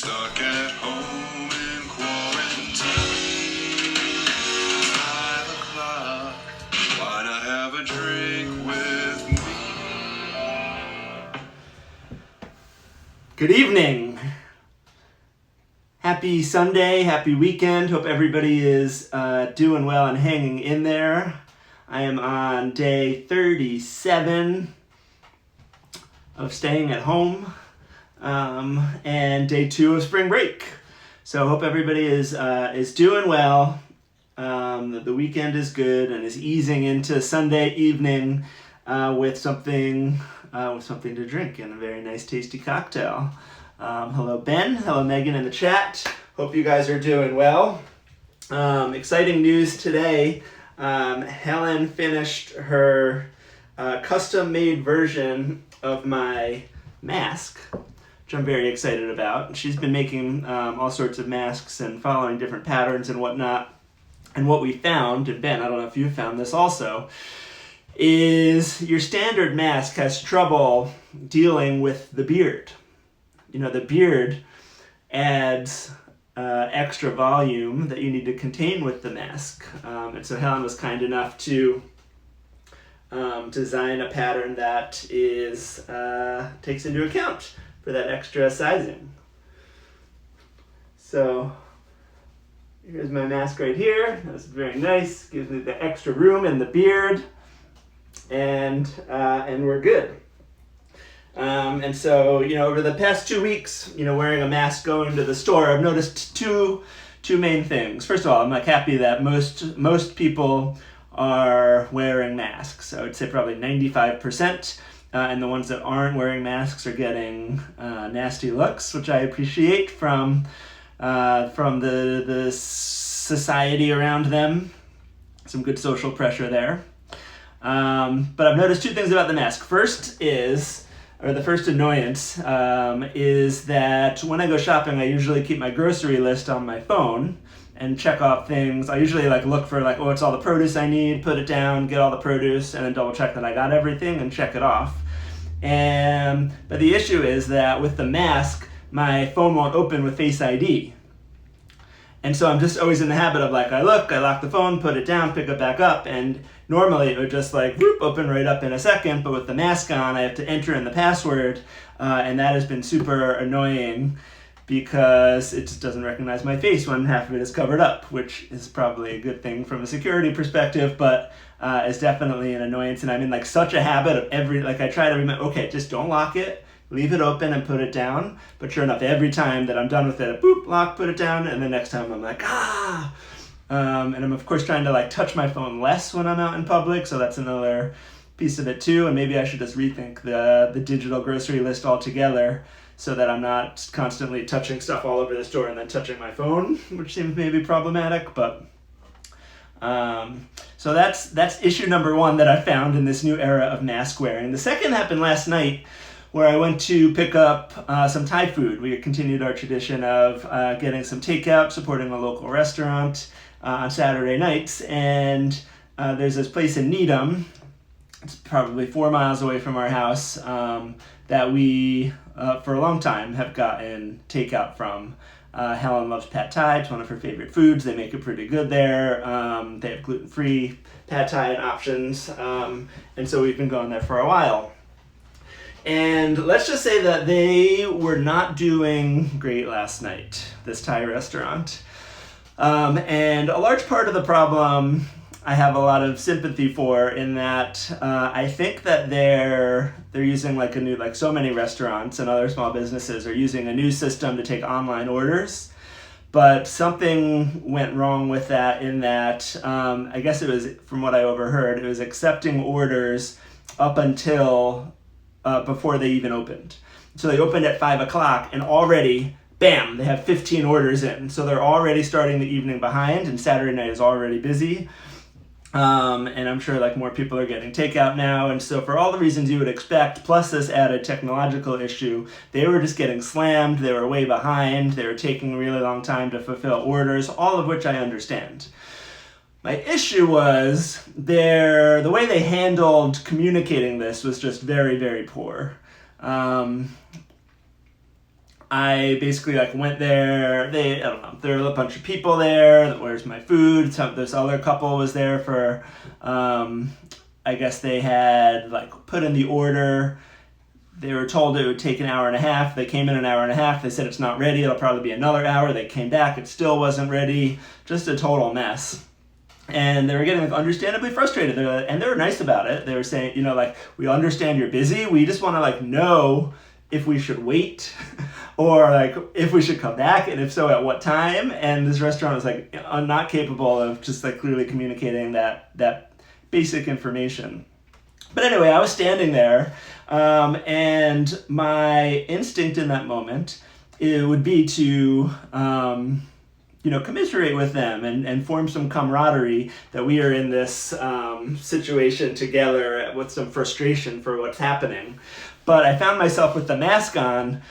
Stuck at home in quarantine. 5 o'clock. Why not have a drink with me? Good evening. Happy Sunday, happy weekend. Hope everybody is doing well and hanging in there. I am on day 37 of staying at home and day 2 of spring break. So hope everybody is doing well. The weekend is good and is easing into Sunday evening with something to drink and a very nice tasty cocktail. Hello Ben, hello Megan in the chat. Hope you guys are doing well. Exciting news today. Helen finished her custom-made version of my mask, which I'm very excited about. She's been making all sorts of masks and following different patterns and whatnot. And what we found, and Ben, I don't know if you found this also, is your standard mask has trouble dealing with the beard. You know, the beard adds extra volume that you need to contain with the mask. And so Helen was kind enough to design a pattern that is takes into account for that extra sizing. So here's my mask right here. That's very nice. Gives me the extra room in the beard, and we're good. And so, you know, over the past 2 weeks, you know, wearing a mask going to the store, I've noticed two main things. First of all, I'm like happy that most people are wearing masks. I would say probably 95%. And the ones that aren't wearing masks are getting nasty looks, which I appreciate from the society around them. Some good social pressure there. But I've noticed 2 things about the mask. The first annoyance is that when I go shopping, I usually keep my grocery list on my phone and check off things. I usually look for what's all the produce I need, put it down, get all the produce, and then double check that I got everything and check it off. But the issue is that with the mask, my phone won't open with Face ID. And so I'm just always in the habit of I lock the phone, put it down, pick it back up, and normally it would just open right up in a second, but with the mask on, I have to enter in the password, and that has been super annoying because it just doesn't recognize my face when half of it is covered up, which is probably a good thing from a security perspective, but is definitely an annoyance, and I'm in such a habit of I try to remember, okay, just don't lock it, leave it open and put it down. But sure enough, every time that I'm done with it, boop, lock, put it down, and the next time I'm and I'm of course trying to touch my phone less when I'm out in public, so that's another piece of it too. And maybe I should just rethink the digital grocery list altogether so that I'm not constantly touching stuff all over the store and then touching my phone, which seems maybe problematic. But so that's issue number 1 that I found in this new era of mask wearing. The second happened last night, where I went to pick up some Thai food. We continued our tradition of getting some takeout, supporting a local restaurant on Saturday nights. And there's this place in Needham, it's probably 4 miles away from our house, that we, for a long time, have gotten takeout from. Helen loves pad thai. It's one of her favorite foods. They make it pretty good there. They have gluten-free pad thai options. And so we've been going there for a while. And let's just say that they were not doing great last night, this Thai restaurant. And a large part of the problem I have a lot of sympathy for, in that I think that they're using a new, so many restaurants and other small businesses are using a new system to take online orders. But something went wrong with that, in that I guess it was, from what I overheard, it was accepting orders up until before they even opened. So they opened at 5 o'clock and already, bam, they have 15 orders in. So they're already starting the evening behind, and Saturday night is already busy. And I'm sure more people are getting takeout now. And so for all the reasons you would expect, plus this added technological issue, they were just getting slammed. They were way behind. They were taking a really long time to fulfill orders, all of which I understand. My issue was the way they handled communicating this was just very, very poor. I basically like went there. I don't know. There were a bunch of people there. Where's my food? This other couple was there for. I guess they had like put in the order. They were told it would take an hour and a half. They came in an hour and a half. They said it's not ready. It'll probably be another hour. They came back. It still wasn't ready. Just a total mess. And they were getting like understandably frustrated. And they were nice about it. They were saying, you know, like, we understand you're busy. We just want to like know if we should wait or like if we should come back, and if so, at what time. And this restaurant was like not capable of just like clearly communicating that basic information. But anyway, I was standing there, and my instinct in that moment, it would be to commiserate with them and form some camaraderie that we are in this situation together with some frustration for what's happening. But I found myself with the mask on,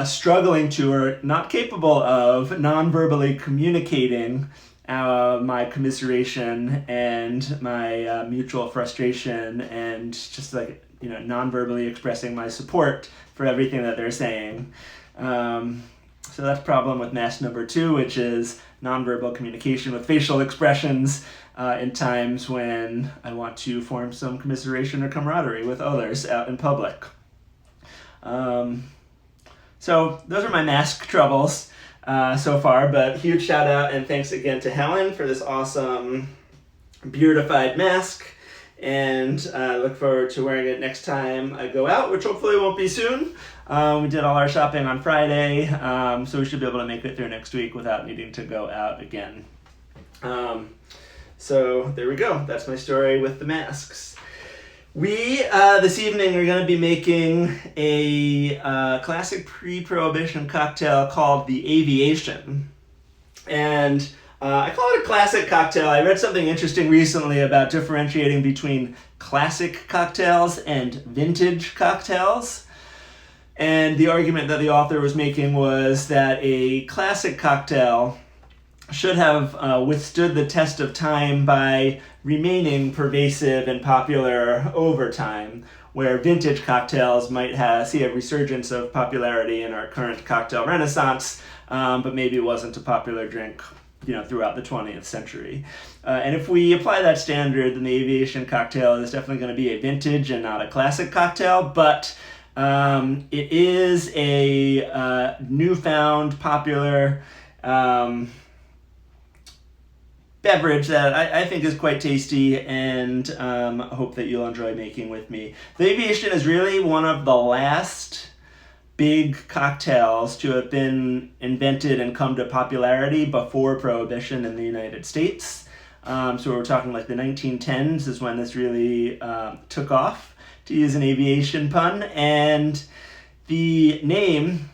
struggling to, or not capable of, non-verbally communicating my commiseration and my mutual frustration, and just like, non-verbally expressing my support for everything that they're saying. So that's problem with mask number 2, which is nonverbal communication with facial expressions in times when I want to form some commiseration or camaraderie with others out in public. So those are my mask troubles so far, but huge shout out and thanks again to Helen for this awesome beardified mask, and look forward to wearing it next time I go out, which hopefully won't be soon. We did all our shopping on Friday, so we should be able to make it through next week without needing to go out again. So there we go. That's my story with the masks. We, this evening, are going to be making a classic pre-Prohibition cocktail called the Aviation. And I call it a classic cocktail. I read something interesting recently about differentiating between classic cocktails and vintage cocktails. And the argument that the author was making was that a classic cocktail should have withstood the test of time by remaining pervasive and popular over time, where vintage cocktails might see a resurgence of popularity in our current cocktail renaissance, but maybe it wasn't a popular drink throughout the 20th century. And if we apply that standard, then the Aviation cocktail is definitely going to be a vintage and not a classic cocktail, but it is a newfound popular beverage that I think is quite tasty, and hope that you'll enjoy making with me. The Aviation is really one of the last big cocktails to have been invented and come to popularity before Prohibition in the United States. So we're talking like the 1910s is when this really took off, to use an aviation pun. And the name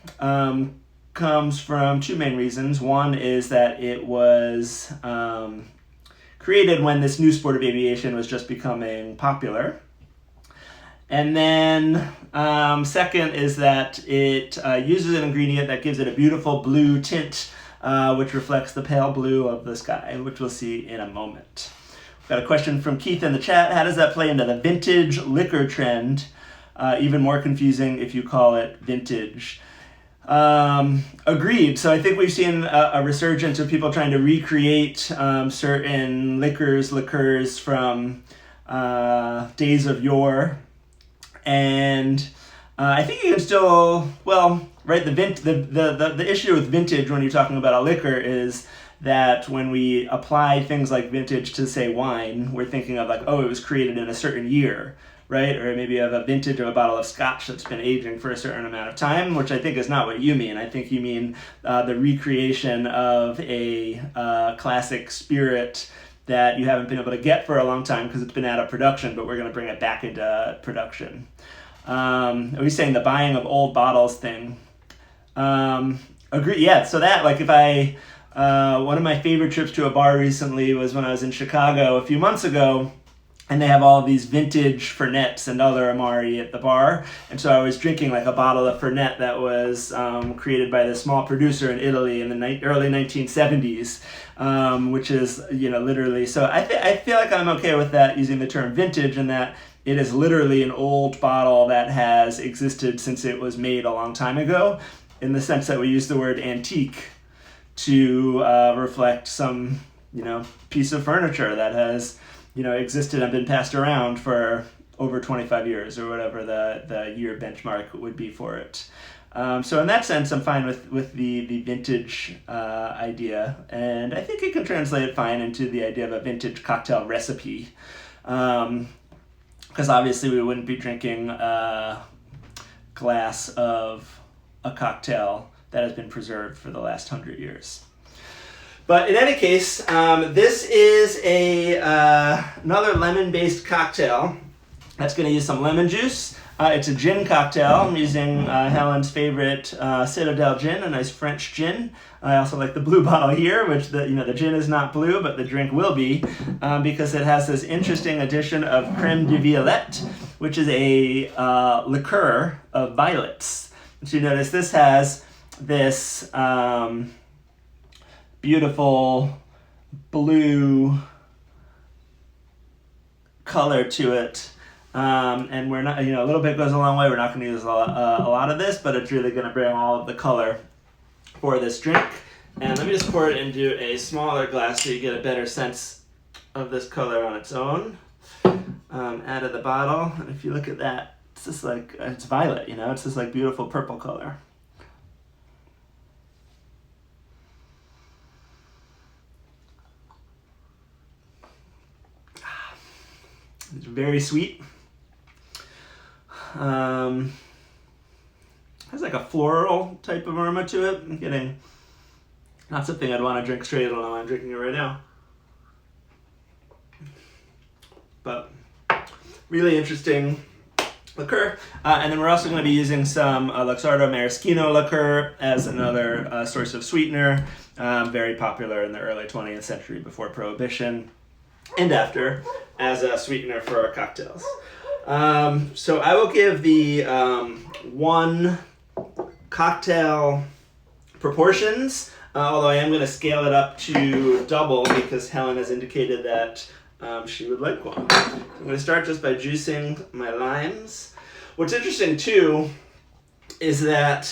comes from 2 main reasons. One is that it was created when this new sport of aviation was just becoming popular. And then second is that it uses an ingredient that gives it a beautiful blue tint, which reflects the pale blue of the sky, which we'll see in a moment. We've got a question from Keith in the chat. How does that play into the vintage liquor trend? Even more confusing if you call it vintage. Agreed. So I think we've seen a resurgence of people trying to recreate certain liqueurs from days of yore. And I think you can still, the issue with vintage when you're talking about a liquor is that when we apply things like vintage to, say, wine, we're thinking of like, oh, it was created in a certain year, right? Or maybe you have a vintage of a bottle of scotch that's been aging for a certain amount of time, which I think is not what you mean. I think you mean the recreation of a classic spirit that you haven't been able to get for a long time because it's been out of production, but we're going to bring it back into production. Are we saying the buying of old bottles thing? Agree. Yeah. So that, like, if I, one of my favorite trips to a bar recently was when I was in Chicago a few months ago, and they have all of these vintage Fernets and other Amari at the bar. And so I was drinking like a bottle of Fernet that was created by this small producer in Italy in the early 1970s, which is, literally. So I feel like I'm okay with that, using the term vintage, and that it is literally an old bottle that has existed since it was made a long time ago. in the sense that we use the word antique to reflect some, piece of furniture that has, existed and been passed around for over 25 years or whatever the year benchmark would be for it. So in that sense, I'm fine with the vintage idea, and I think it can translate fine into the idea of a vintage cocktail recipe, because obviously we wouldn't be drinking a glass of a cocktail that has been preserved for the last 100 years. But in any case, this is another lemon-based cocktail that's going to use some lemon juice. It's a gin cocktail. I'm using Helen's favorite Citadel gin, a nice French gin. I also like the blue bottle here, which the gin is not blue, but the drink will be, because it has this interesting addition of crème de violette, which is a liqueur of violets. So you notice this has this beautiful blue color to it. And we're not, a little bit goes a long way. We're not going to use a lot of this, but it's really going to bring all of the color for this drink. And let me just pour it into a smaller glass so you get a better sense of this color on its own out of the bottle. And if you look at that, it's just like, it's violet, it's this like beautiful purple color. It's very sweet. Has like a floral type of aroma to it. I'm getting not something I'd want to drink straight, although I'm drinking it right now. But really interesting liqueur. And then we're also going to be using some Luxardo Maraschino liqueur as another source of sweetener. Very popular in the early 20th century before Prohibition and after as a sweetener for our cocktails. So I will give the one cocktail proportions, although I am going to scale it up to double because Helen has indicated that she would like one. I'm going to start just by juicing my limes. What's interesting too is that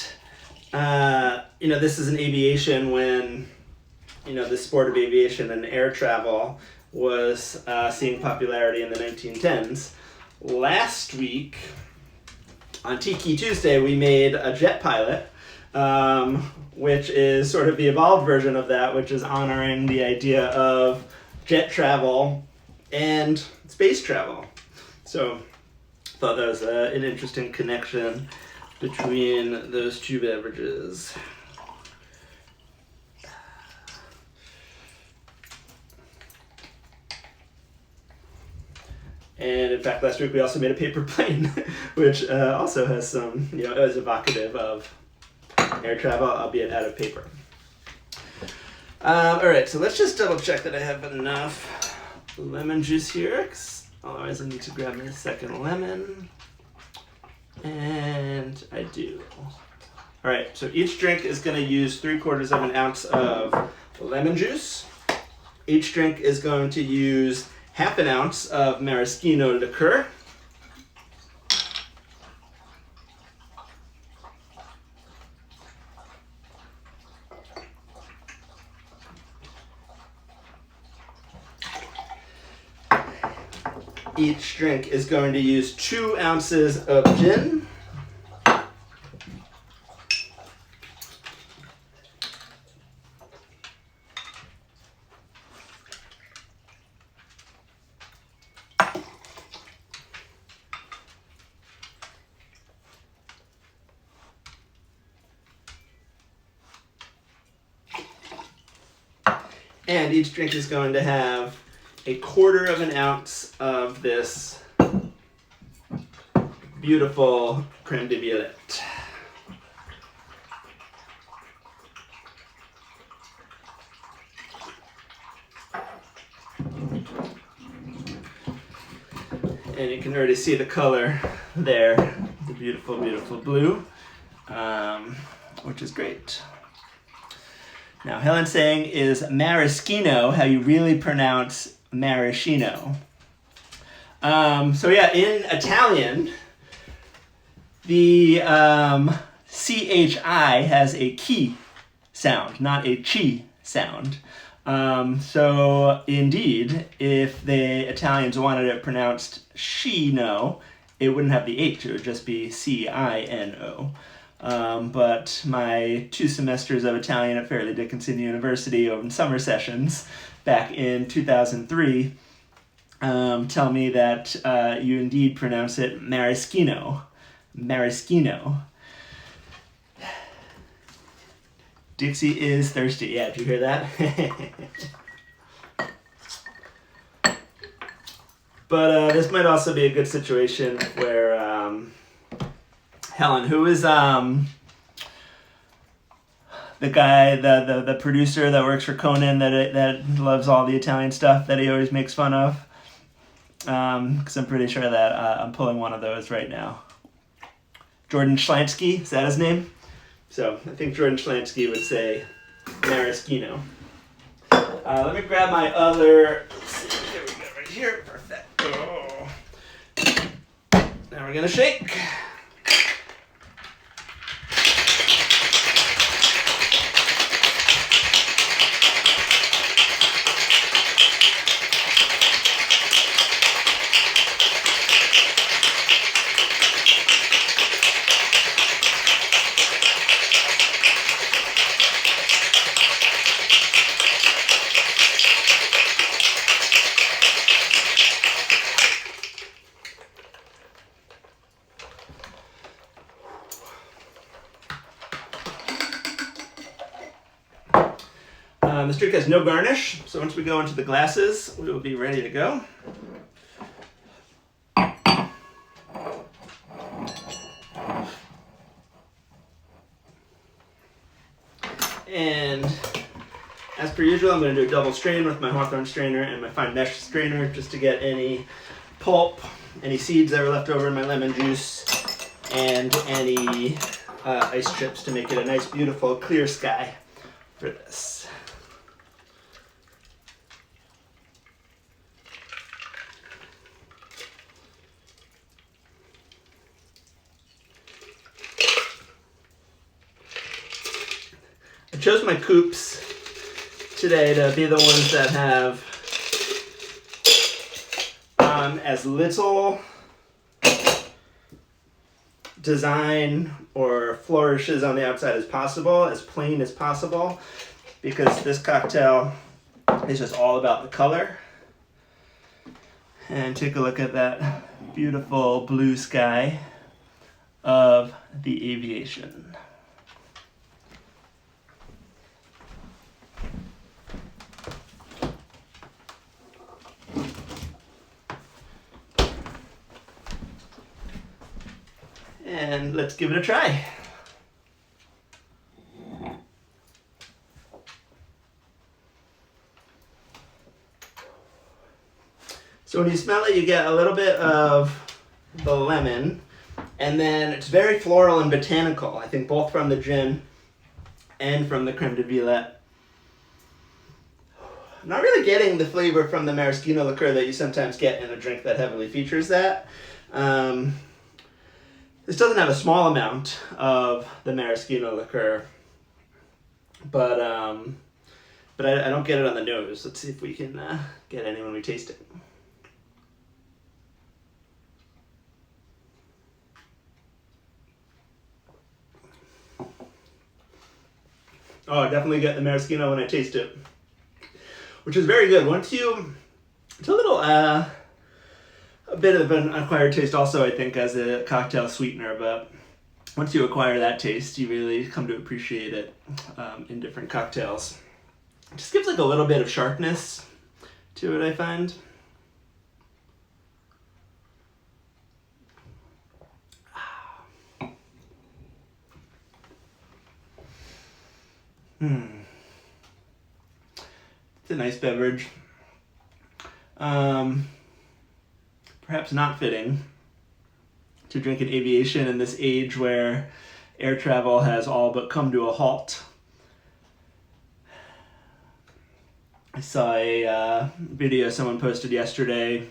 this is an aviation when the sport of aviation and air travel was seeing popularity in the 1910s. Last week, on Tiki Tuesday, we made a jet pilot, which is sort of the evolved version of that, which is honoring the idea of jet travel and space travel. So I thought that was an interesting connection between those two beverages. And in fact, last week we also made a paper plane, which also has some, is evocative of air travel, albeit out of paper. All right, so let's just double check that I have enough lemon juice here, 'cause otherwise I need to grab my second lemon. And I do. All right, so each drink is going to use 3/4 of an ounce of lemon juice. Each drink is going to use 1/2 ounce of maraschino liqueur. Each drink is going to use 2 ounces of gin. And each drink is going to have 1/4 of an ounce of this beautiful crème de violette. And you can already see the color there, the beautiful, beautiful blue, which is great. Now, Helen's saying is maraschino how you really pronounce maraschino. So yeah, in Italian, the CHI has a chi sound, not a chi sound. So indeed, if the Italians wanted it pronounced Shino, it wouldn't have the H, it would just be Cino. But my 2 semesters of Italian at Fairleigh Dickinson University over summer sessions back in 2003 tell me that you indeed pronounce it Maraschino. Maraschino. Dixie is thirsty. Yeah, did you hear that? But this might also be a good situation where Helen, who is the guy, the producer that works for Conan that loves all the Italian stuff that he always makes fun of, because I'm pretty sure that I'm pulling one of those right now. Jordan Schlansky, is that his name? So I think Jordan Schlansky would say Maraschino. Let me grab my other. Let's see, here we go, right here. Perfect. Oh. Now we're gonna shake. This drink has no garnish, so once we go into the glasses, we will be ready to go. And as per usual, I'm going to do a double strain with my Hawthorne strainer and my fine mesh strainer just to get any pulp, any seeds that were left over in my lemon juice, and any ice chips to make it a nice, beautiful, clear sky for this. I chose my coupes today to be the ones that have as little design or flourishes on the outside as possible, as plain as possible, because this cocktail is just all about the color. And take a look at that beautiful blue sky of the Aviation. And let's give it a try. So when you smell it, you get a little bit of the lemon, and then it's very floral and botanical, I think both from the gin and from the creme de violette. I'm not really getting the flavor from the maraschino liqueur that you sometimes get in a drink that heavily features that. This doesn't have a small amount of the maraschino liqueur, but I don't get it on the nose. Let's see if we can get any when we taste it. Oh, I definitely get the maraschino when I taste it, which is very good. It's a little, a bit of an acquired taste also, I think, as a cocktail sweetener, but once you acquire that taste, you really come to appreciate it in different cocktails. It just gives like a little bit of sharpness to it, I find. It's a nice beverage. Perhaps not fitting to drink an Aviation in this age where air travel has all but come to a halt. I saw a video someone posted yesterday.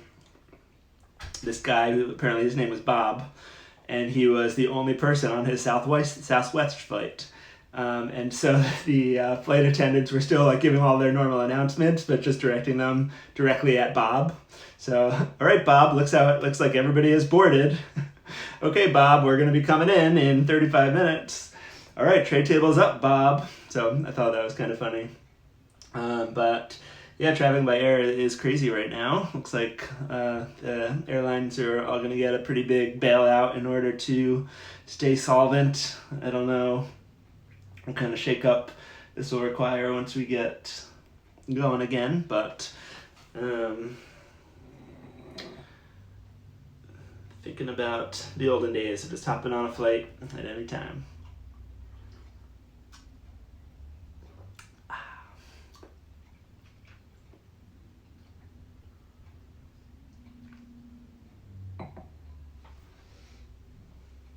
This guy, who apparently his name was Bob, and he was the only person on his Southwest flight. And so the flight attendants were still like giving all their normal announcements, but just directing them directly at Bob. So, all right, Bob, looks like everybody is boarded. Okay, Bob, we're going to be coming in 35 minutes. All right, tray table's up, Bob. So I thought that was kind of funny. But yeah, traveling by air is crazy right now. Looks like the airlines are all going to get a pretty big bailout in order to stay solvent. I don't know what kind of shakeup this will require once we get going again, but thinking about the olden days of just hopping on a flight at any time.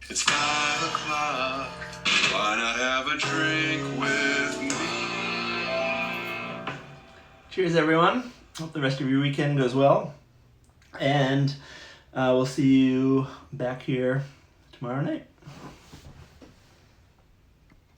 It's 5 o'clock. Why not have a drink with me? Cheers, everyone. Hope the rest of your weekend goes well. And we'll see you back here tomorrow night.